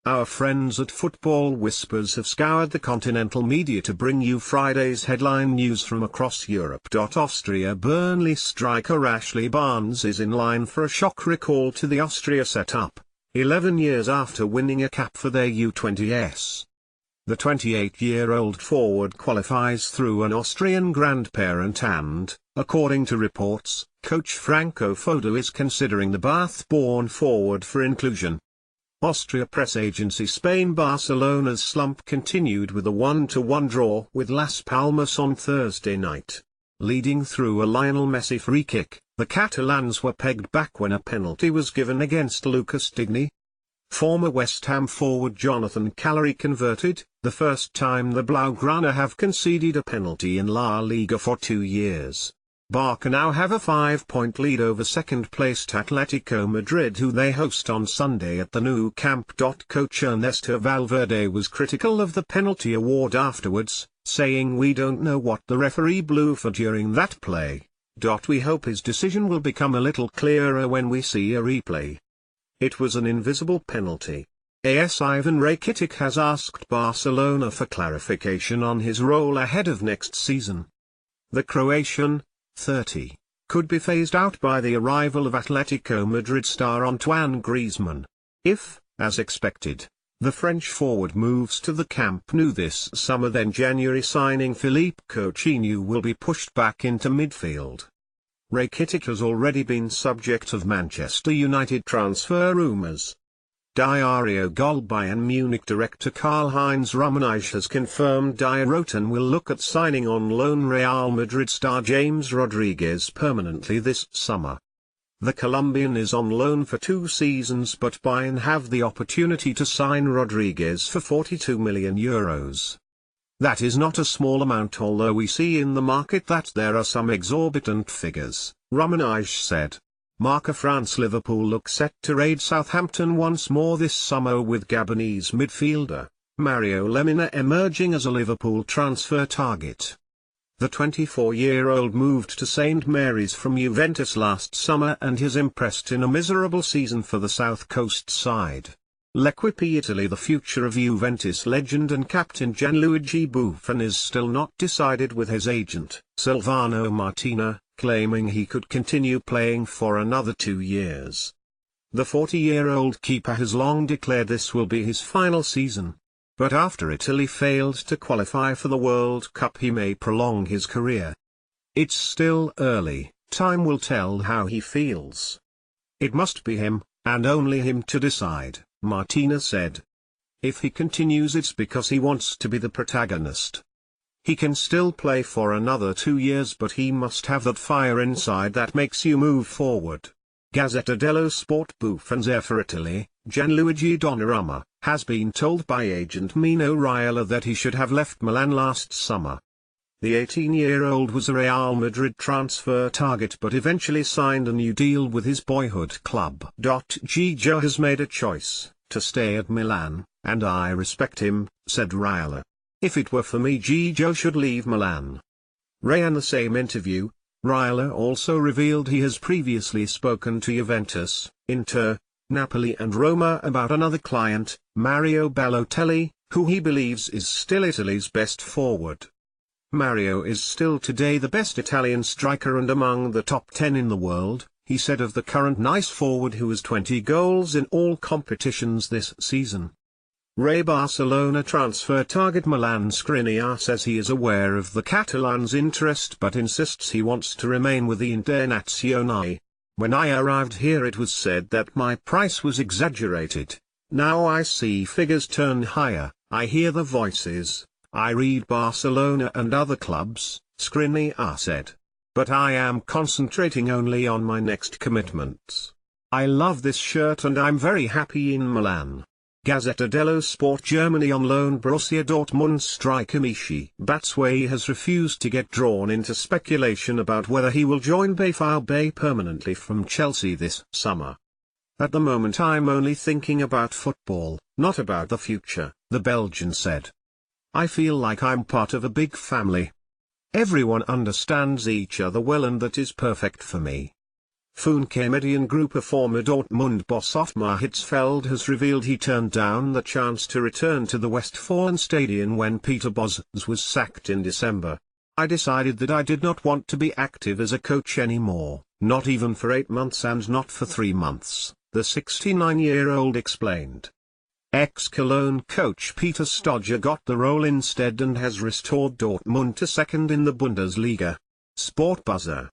Our friends at Football Whispers have scoured the continental media to bring you Friday's headline news from across Europe. Austria Burnley striker Ashley Barnes is in line for a shock recall to the Austria setup, 11 years after winning a cap for their U20s. The 28-year-old forward qualifies through an Austrian grandparent and, according to reports, coach Franco Foda is considering the Bath-born forward for inclusion. Austria press agency Spain Barcelona's slump continued with a 1-1 draw with Las Palmas on Thursday night. Leading through a Lionel Messi free kick, the Catalans were pegged back when a penalty was given against Lucas Digne. Former West Ham forward Jonathan Callery converted, the first time the Blaugrana have conceded a penalty in La Liga for 2 years. Barca now have a 5-point lead over second-placed Atletico Madrid, who they host on Sunday at the Nou Camp. Coach Ernesto Valverde was critical of the penalty award afterwards, saying, "We don't know what the referee blew for during that play. We hope his decision will become a little clearer when we see a replay. It was an invisible penalty." AS Ivan Rakitic has asked Barcelona for clarification on his role ahead of next season. The Croatian, 30, could be phased out by the arrival of Atletico Madrid star Antoine Griezmann. If, as expected, the French forward moves to the Camp Nou this summer, then January signing Philippe Coutinho will be pushed back into midfield. Rakitic has already been subject of Manchester United transfer rumours. Diario Gol Bayern Munich director Karl-Heinz Rummenigge has confirmed Die Roten will look at signing on loan Real Madrid star James Rodriguez permanently this summer. The Colombian is on loan for 2 seasons, but Bayern have the opportunity to sign Rodriguez for €42 million. That is not a small amount, although we see in the market that there are some exorbitant figures, Rummenigge said. Marca France Liverpool look set to raid Southampton once more this summer, with Gabonese midfielder Mario Lemina emerging as a Liverpool transfer target. The 24-year-old moved to St Mary's from Juventus last summer and has impressed in a miserable season for the South Coast side. L'Equipe Italy. The future of Juventus legend and captain Gianluigi Buffon is still not decided, with his agent, Silvano Martina, claiming he could continue playing for another 2 years. The 40-year-old keeper has long declared this will be his final season. But after Italy failed to qualify for the World Cup, he may prolong his career. It's still early, time will tell how he feels. It must be him, and only him, to decide, Martina said. If he continues, it's because he wants to be the protagonist. He can still play for another 2 years, but he must have that fire inside that makes you move forward. Gazzetta dello Sport. Buffon's heir for Italy, Gianluigi Donnarumma, has been told by agent Mino Raiola that he should have left Milan last summer. The 18-year-old was a Real Madrid transfer target but eventually signed a new deal with his boyhood club. Gigio has made a choice to stay at Milan, and I respect him, said Raiola. If it were for me, Gigio should leave Milan. In the same interview, Raiola also revealed he has previously spoken to Juventus, Inter, Napoli and Roma about another client, Mario Balotelli, who he believes is still Italy's best forward. Mario is still today the best Italian striker and among the top 10 in the world, he said of the current Nice forward, who has 20 goals in all competitions this season. Barcelona transfer target Milan Skriniar says he is aware of the Catalans' interest but insists he wants to remain with the Internazionale. When I arrived here, it was said that my price was exaggerated. Now I see figures turn higher, I hear the voices, I read Barcelona and other clubs, Skriniar said. But I am concentrating only on my next commitments. I love this shirt and I'm very happy in Milan. Gazzetta dello Sport. Germany. On loan Borussia Dortmund striker Michy Batshuayi has refused to get drawn into speculation about whether he will join Bay permanently from Chelsea this summer. At the moment I'm only thinking about football, not about the future, the Belgian said. I feel like I'm part of a big family. Everyone understands each other well and that is perfect for me. Funke Mediengruppe former Dortmund boss Ottmar Hitzfeld has revealed he turned down the chance to return to the Westfalenstadion when Peter Bosz was sacked in December. "I decided that I did not want to be active as a coach anymore, not even for 8 months and not for 3 months, the 69-year-old explained. Ex-Cologne coach Peter Stoger got the role instead and has restored Dortmund to second in the Bundesliga. Sport Buzzer.